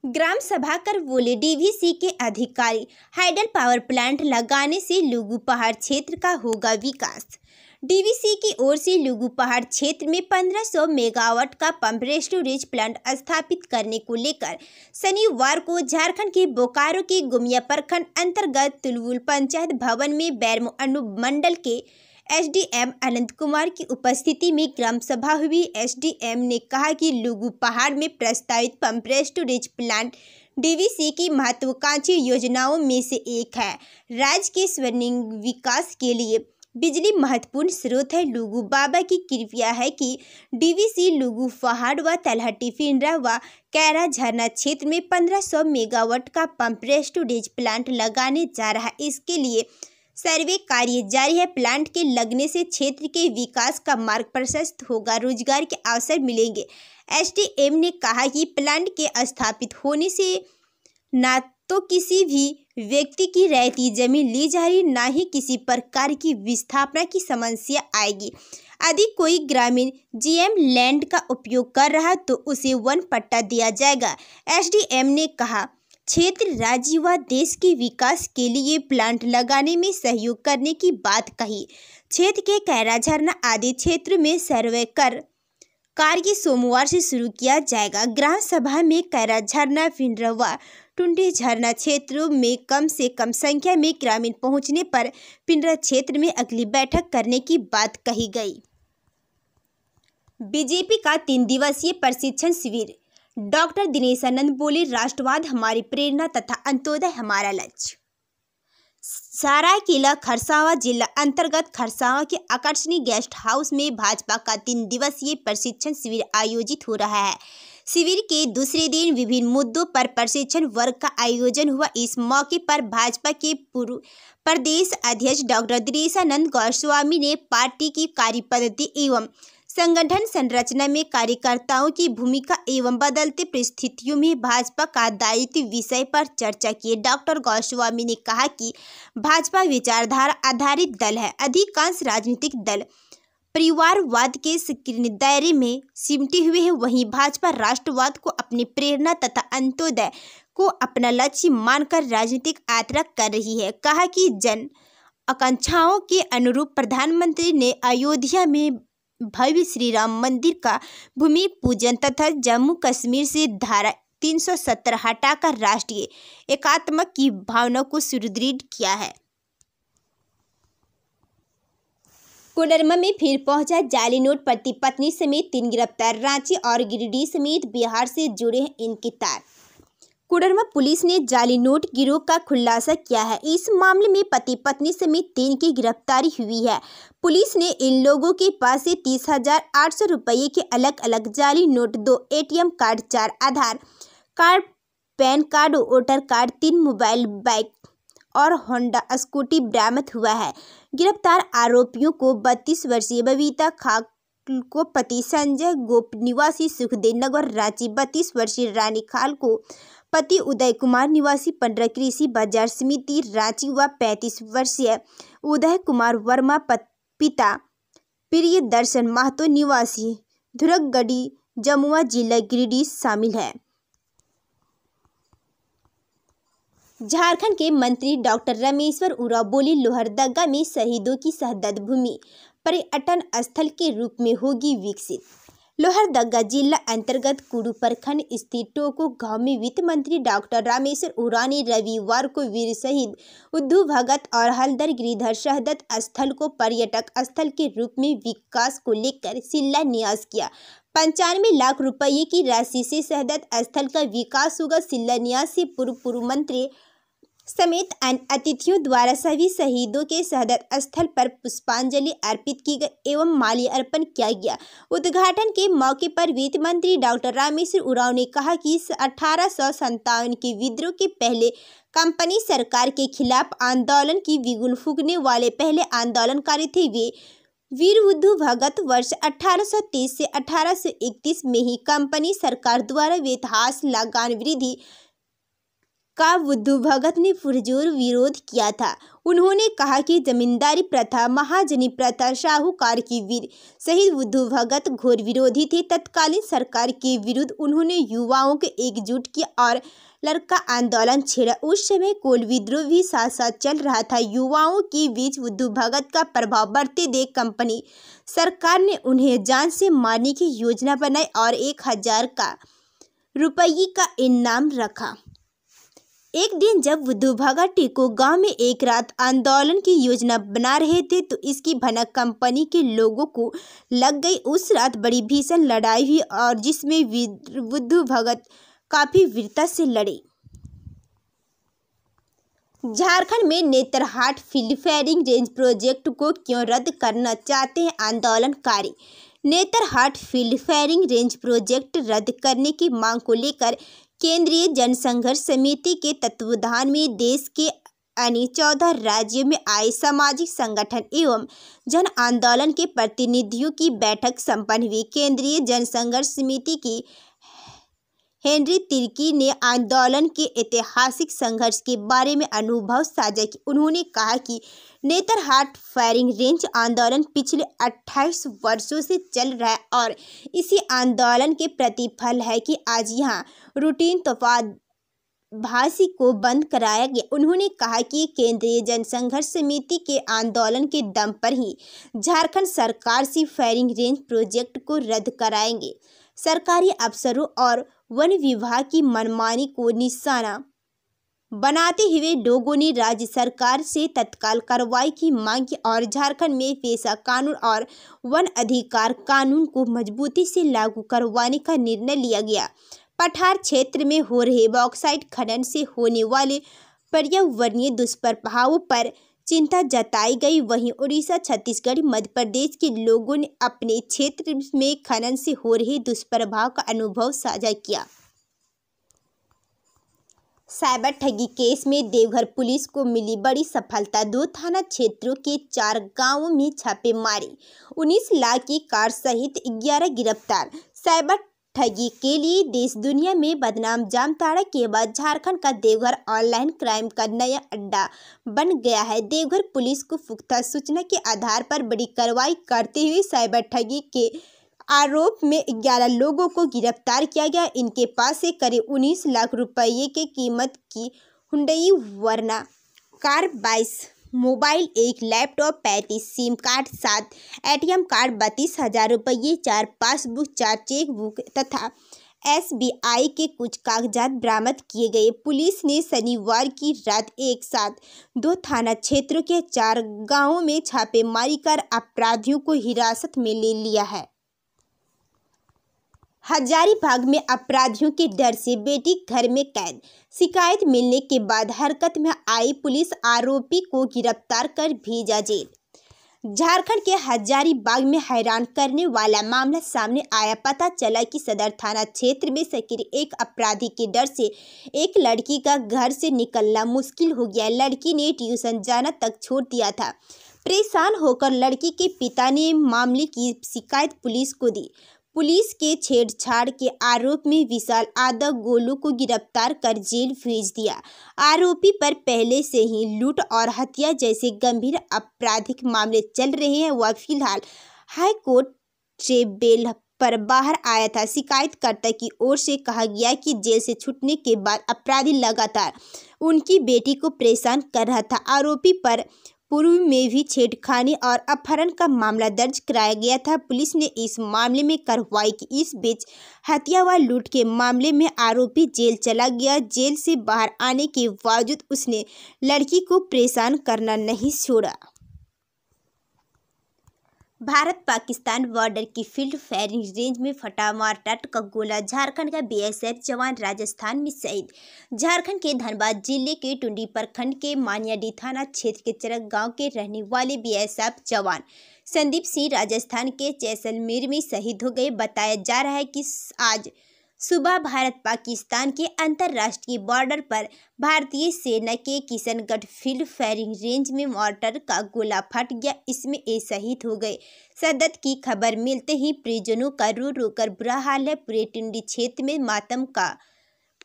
ग्राम सभा कर बोले डीवीसी के अधिकारी, हाइडल पावर प्लांट लगाने से लुगु पहाड़ क्षेत्र का होगा विकास। डीवीसी की ओर से लुगु पहाड़ क्षेत्र में 1500 मेगावाट का पंप स्टोरेज प्लांट स्थापित करने को लेकर शनिवार को झारखंड के बोकारो के गुमिया प्रखंड अंतर्गत तुलवुल पंचायत भवन में बैरमो अनुमंडल के एसडीएम अनंत कुमार की उपस्थिति में ग्राम सभा हुई। एसडीएम ने कहा कि लुगु पहाड़ में प्रस्तावित पंप स्टोरेज प्लांट डीवीसी की महत्वाकांक्षी योजनाओं में से एक है। राज्य के स्वर्णिम विकास के लिए बिजली महत्वपूर्ण स्रोत है। लुगु बाबा की कृपया है कि डीवीसी लुगु पहाड़ व तलहटी पिंडरा व कैरा झरना क्षेत्र में 1500 मेगावाट का पंप स्टोरेज प्लांट लगाने जा रहा है। इसके लिए सर्वे कार्य जारी है। प्लांट के लगने से क्षेत्र के विकास का मार्ग प्रशस्त होगा, रोजगार के अवसर मिलेंगे। एसडीएम ने कहा कि प्लांट के स्थापित होने से न तो किसी भी व्यक्ति की रहती जमीन ली जा रही, न ही किसी प्रकार की विस्थापना की समस्या आएगी। यदि कोई ग्रामीण जीएम लैंड का उपयोग कर रहा तो उसे वन पट्टा दिया जाएगा। एसडीएम ने कहा क्षेत्र, राज्य व देश के विकास के लिए प्लांट लगाने में सहयोग करने की बात कही। क्षेत्र के कैरा झरना आदि क्षेत्र में सर्वे कार्य सोमवार से शुरू किया जाएगा। ग्राम सभा में कैरा झरना, पिंडरा व टुंडी झरना क्षेत्रों में कम से कम संख्या में ग्रामीण पहुंचने पर पिंडरा क्षेत्र में अगली बैठक करने की बात कही गई। बीजेपी का 3 दिवसीय प्रशिक्षण शिविर। डॉक्टर दिनेशानंद बोले, राष्ट्रवाद हमारी प्रेरणा तथा अंत्योदय हमारा लक्ष्य। सरायकेला खरसावां जिला अंतर्गत खरसावां के आकर्षणीय गेस्ट हाउस में भाजपा का 3 दिवसीय प्रशिक्षण शिविर आयोजित हो रहा है। शिविर के दूसरे दिन विभिन्न मुद्दों पर प्रशिक्षण वर्ग का आयोजन हुआ। इस मौके पर भाजपा के पूर्व प्रदेश अध्यक्ष डॉक्टर दिनेशानंद गोस्वामी ने पार्टी की कार्यपद्धति एवं संगठन संरचना में कार्यकर्ताओं की भूमिका एवं बदलते परिस्थितियों में भाजपा का दायित्व विषय पर चर्चा की। डॉक्टर गोस्वामी ने कहा कि भाजपा विचारधारा आधारित दल है। अधिकांश राजनीतिक दल परिवारवाद के संकीर्ण दायरे में सिमटे हुए हैं, वहीं भाजपा राष्ट्रवाद को अपनी प्रेरणा तथा अंत्योदय को अपना लक्ष्य मानकर राजनीतिक यात्रा कर रही है। कहा कि जन आकांक्षाओं के अनुरूप प्रधानमंत्री ने अयोध्या में भव्य श्री राम मंदिर का भूमि पूजन तथा जम्मू कश्मीर से धारा 370 हटाकर राष्ट्रीय एकात्मता की भावना को सुदृढ़ किया है। कोडरमा में फिर पहुंचा जाली नोट, पति पत्नी समेत 3 गिरफ्तार। रांची और गिरिडीह समेत बिहार से जुड़े हैं इनके तार। कोडरमा पुलिस ने जाली नोट गिरोह का खुलासा किया है। इस मामले में पति पत्नी समेत 3 की गिरफ्तारी हुई है। पुलिस ने इन लोगों के पास से 30,800 रुपये के अलग अलग जाली note, 2 ATM card, 4 Aadhaar card, PAN card, voter card, 3 mobile, bike और होंडा स्कूटी बरामद हुआ है। गिरफ्तार आरोपियों को 32 वर्षीय बबीता खाक को पति संजय गोप निवासी सुखदेव नगर रांची, 32 वर्षीय रानी खाल को पति उदय कुमार निवासी पंडरा कृषि बाजार समिति रांची व 35 वर्षीय उदय कुमार वर्मा पिता प्रिय दर्शन महतो निवासी धुरगड़ी जमुआ जिला गिरिडीह शामिल है। झारखंड के मंत्री डॉक्टर रामेश्वर उरांव बोले, लोहरदगा में शहीदों की शहादत भूमि पर्यटन स्थल के रूप में होगी विकसित। लोहरदगा जिला अंतर्गत कुडू प्रखंड स्थित टोको गांव में वित्त मंत्री डॉक्टर रामेश्वर उरांव ने रविवार को वीर शहीद उद्धव भगत और हलधर गिरिधर शहादत स्थल को पर्यटक स्थल के रूप में विकास को लेकर शिलान्यास किया। 95 लाख रुपये की राशि से शहादत स्थल का विकास होगा। शिलान्यास से पूर्व मंत्री समेत अन्य अतिथियों द्वारा सभी शहीदों के शहादत स्थल पर पुष्पांजलि अर्पित की गई एवं माल्य अर्पण किया गया। उद्घाटन के मौके पर वित्त मंत्री डॉक्टर रामेश्वर उरांव ने कहा कि 1857 के विद्रोह के पहले कंपनी सरकार के खिलाफ आंदोलन की बिगुल फूंकने वाले पहले आंदोलनकारी थे। वे वीर उद्धव भगत वर्ष 1830 से 1831 में ही कंपनी सरकार द्वारा वेतहास लगान वृद्धि का बुद्धू भगत ने पुरजोर विरोध किया था। उन्होंने कहा कि जमींदारी प्रथा, महाजनी प्रथा, साहूकार की वीर शहीद बुद्धू भगत घोर विरोधी थे। तत्कालीन सरकार के विरुद्ध उन्होंने युवाओं को एकजुट किया और लड़का आंदोलन छेड़ा। उस समय कोल विद्रोह भी साथ साथ चल रहा था। युवाओं के बीच बुद्धू भगत का प्रभाव बढ़ते देख कंपनी सरकार ने उन्हें जान से मारने की योजना बनाई और 1000 रुपये का इनाम रखा। एक दिन जब बुद्धू भगत टीको गांव में एक रात आंदोलन की योजना बना रहे थे तो इसकी भनक कंपनी के लोगों को लग गई। उस रात बड़ी भीषण लड़ाई हुई और जिसमें बुद्धू भगत काफी वीरता से लड़े। झारखंड में Netarhat field firing range project को क्यों रद्द करना चाहते हैं आंदोलनकारी। Netarhat field firing range project रद्द करने की मांग को लेकर केंद्रीय जनसंघर्ष समिति के तत्वावधान में देश के अन्य 14 राज्यों में आए सामाजिक संगठन एवं जन आंदोलन के प्रतिनिधियों की बैठक संपन्न हुई। केंद्रीय जनसंघर्ष समिति की हेनरी तिर्की ने आंदोलन के ऐतिहासिक संघर्ष के बारे में अनुभव साझा किया। उन्होंने कहा कि नेतरहाट फायरिंग रेंज आंदोलन पिछले 28 वर्षों से चल रहा है और इसी आंदोलन के प्रतिफल है कि आज यहाँ रूटीन तोफाबाजी को बंद कराया गया। उन्होंने कहा कि केंद्रीय जनसंघर्ष समिति के आंदोलन के दम पर ही झारखंड सरकार से फायरिंग रेंज प्रोजेक्ट को रद्द कराएंगे। सरकारी अफसरों और वन विभाग की मनमानी को निशाना बनाते हुए लोगों ने राज्य सरकार से तत्काल कार्रवाई की मांग की और झारखंड में पेशा कानून और वन अधिकार कानून को मजबूती से लागू करवाने का निर्णय लिया गया। पठार क्षेत्र में हो रहे बॉक्साइट खनन से होने वाले पर्यावरणीय दुष्प्रभावों पर चिंता जताई गई। वहीं उड़ीसा, छत्तीसगढ़, मध्य प्रदेश के लोगों ने अपने क्षेत्र में खनन से हो रहे दुष्प्रभाव का अनुभव साझा किया। साइबर ठगी केस में देवघर पुलिस को मिली बड़ी सफलता। 2 थाना क्षेत्रों के 4 गांवों में छापेमारी, 19 लाख की कार सहित 11 गिरफ्तार। साइबर ठगी के लिए देश दुनिया में बदनाम जामताड़ा के बाद झारखंड का देवघर ऑनलाइन क्राइम का नया अड्डा बन गया है। देवघर पुलिस को पुख्ता सूचना के आधार पर बड़ी कार्रवाई करते हुए साइबर ठगी के आरोप में 11 लोगों को गिरफ्तार किया गया। इनके पास से करीब 19 लाख रुपये की कीमत की Hyundai Verna car, 22 mobile, 1 laptop, 35 SIM card, 7 ATM card, 32,000 रुपये, 4 पासबुक, 4 चेक बुक तथा SBI के कुछ कागजात बरामद किए गए। पुलिस ने शनिवार की रात एक साथ 2 थाना क्षेत्रों के 4 गांवों में छापेमारी कर अपराधियों को हिरासत में ले लिया है। हजारीबाग में अपराधियों के डर से बेटी घर में कैद। शिकायत मिलने के बाद हरकत में आई पुलिस आरोपी को गिरफ्तार कर भेजा जेल। झारखंड के हजारीबाग में हैरान करने वाला मामला सामने आया। पता चला कि सदर थाना क्षेत्र में सक्रिय एक अपराधी के डर से एक लड़की का घर से निकलना मुश्किल हो गया। लड़की ने ट्यूशन जाना तक छोड़ दिया था। परेशान होकर लड़की के पिता ने मामले की शिकायत पुलिस को दी। पुलिस के छेड़छाड़ के आरोप में विशाल यादव गोलू को गिरफ्तार कर जेल भेज दिया। आरोपी पर पहले से ही लूट और हत्या जैसे गंभीर आपराधिक मामले चल रहे हैं। वह फिलहाल हाई कोर्ट से बेल पर बाहर आया था। शिकायतकर्ता की ओर से कहा गया कि जेल से छूटने के बाद अपराधी लगातार उनकी बेटी को परेशान कर रहा था। आरोपी पर पूर्व में भी छेड़खानी और अपहरण का मामला दर्ज कराया गया था। पुलिस ने इस मामले में कार्रवाई की। इस बीच हत्या व लूट के मामले में आरोपी जेल चला गया। जेल से बाहर आने के बावजूद उसने लड़की को परेशान करना नहीं छोड़ा। भारत पाकिस्तान बॉर्डर की फील्ड फायरिंग रेंज में फटा मारकाट का गोला। झारखंड का BSF जवान राजस्थान में शहीद। झारखंड के धनबाद जिले के टुंडी प्रखंड के मानियाडीह थाना क्षेत्र के चरक गांव के रहने वाले BSF जवान संदीप सिंह राजस्थान के जैसलमेर में शहीद हो गए। बताया जा रहा है कि आज सुबह भारत पाकिस्तान के अंतर्राष्ट्रीय बॉर्डर पर भारतीय सेना के किशनगढ़ फील्ड फायरिंग रेंज में मॉर्टर का गोला फट गया। इसमें ये शहीद हो गए। शहादत की खबर मिलते ही परिजनों का रो रो कर बुरा हाल है। पूरे टुंडी क्षेत्र में मातम का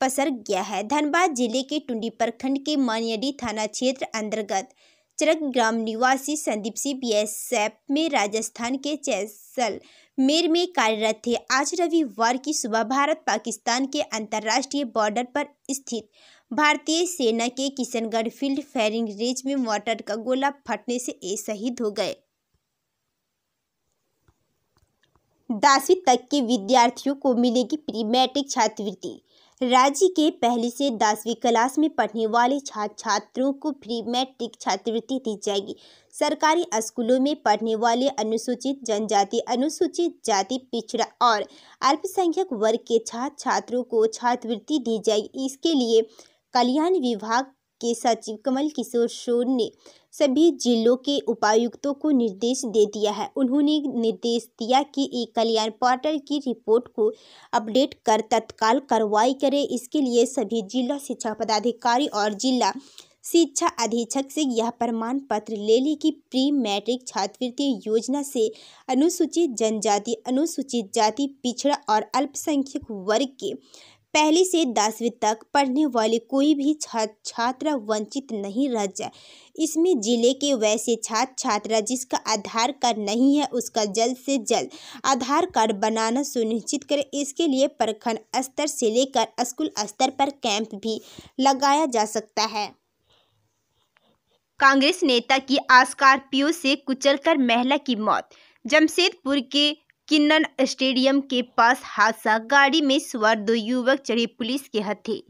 पसर गया है। धनबाद जिले के टुंडी प्रखंड के मानियाडीह थाना क्षेत्र अंतर्गत चरक ग्राम निवासी संदीप सिंह बीएसएफ में राजस्थान के जैसलमेर में कार्यरत थे। आज रविवार की सुबह भारत पाकिस्तान के अंतर्राष्ट्रीय बॉर्डर पर स्थित भारतीय सेना के किशनगढ़ फील्ड फायरिंग रेंज में मोर्टार का गोला फटने से ये शहीद हो गए। 10वीं तक के विद्यार्थियों को मिलेगी प्री मैट्रिक छात्रवृत्ति। राज्य के पहली से 10वीं क्लास में पढ़ने वाले छात्र छात्रों को प्री मैट्रिक छात्रवृत्ति दी जाएगी। सरकारी स्कूलों में पढ़ने वाले अनुसूचित जनजाति, अनुसूचित जाति, पिछड़ा और अल्पसंख्यक वर्ग के छात्र छात्रों को छात्रवृत्ति दी जाएगी। इसके लिए कल्याण विभाग के सचिव कमल किशोर शोर ने सभी जिलों के उपायुक्तों को निर्देश दे दिया है। उन्होंने निर्देश दिया कि एक कल्याण पोर्टल की रिपोर्ट को अपडेट कर तत्काल कार्रवाई करें। इसके लिए सभी जिला शिक्षा पदाधिकारी और जिला शिक्षा अधीक्षक से यह प्रमाण पत्र ले लें कि प्री मैट्रिक छात्रवृत्ति योजना से अनुसूचित जनजाति, अनुसूचित जाति, पिछड़ा और अल्पसंख्यक वर्ग के पहली से 10वीं तक पढ़ने वाले कोई भी छात्र छात्रा वंचित नहीं रह जाए। इसमें जिले के वैसे छात्र छात्रा जिसका आधार कार्ड नहीं है उसका जल्द से जल्द आधार कार्ड बनाना सुनिश्चित करें। इसके लिए प्रखंड स्तर से लेकर स्कूल स्तर पर कैंप भी लगाया जा सकता है। कांग्रेस नेता की स्कॉर्पियो से कुचलकर महिला की मौत। जमशेदपुर के किन्नन स्टेडियम के पास हादसा, गाड़ी में सवार 2 युवक चढ़े पुलिस के हत्थे।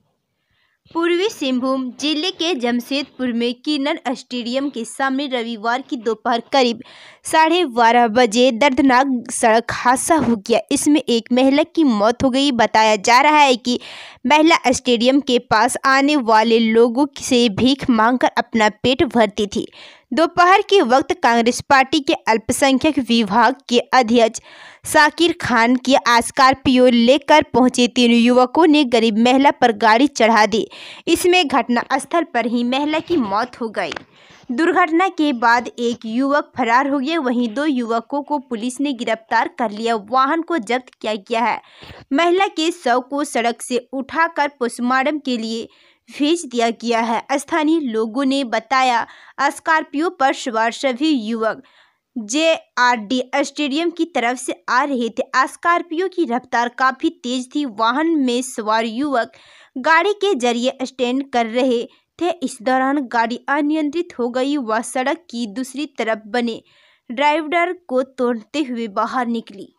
पूर्वी सिंहभूम जिले के जमशेदपुर में किन्नन स्टेडियम के सामने रविवार की दोपहर करीब 12:30 बजे दर्दनाक सड़क हादसा हो गया। इसमें एक महिला की मौत हो गई। बताया जा रहा है कि महिला स्टेडियम के पास आने वाले लोगों से भीख मांगकर अपना पेट भरती थी। दोपहर के वक्त कांग्रेस पार्टी के अल्पसंख्यक विभाग के अध्यक्ष शाकिर खान की स्कॉर्पियो लेकर पहुंचे 3 युवकों ने गरीब महिला पर गाड़ी चढ़ा दी। इसमें घटनास्थल पर ही महिला की मौत हो गई। दुर्घटना के बाद एक युवक फरार हो गया, वहीं 2 युवकों को पुलिस ने गिरफ्तार कर लिया। वाहन को जब्त किया गया है। महिला के शव को सड़क से उठाकर पोस्टमार्टम के लिए भेज दिया गया है। स्थानीय लोगों ने बताया स्कॉर्पियो पर सवार सभी युवक JRD स्टेडियम की तरफ से आ रहे थे। स्कॉर्पियो की रफ्तार काफी तेज थी। वाहन में सवार युवक गाड़ी के जरिए स्टैंड कर रहे थे। इस दौरान गाड़ी अनियंत्रित हो गई। वह सड़क की दूसरी तरफ बने डिवाइडर को तोड़ते हुए बाहर निकली।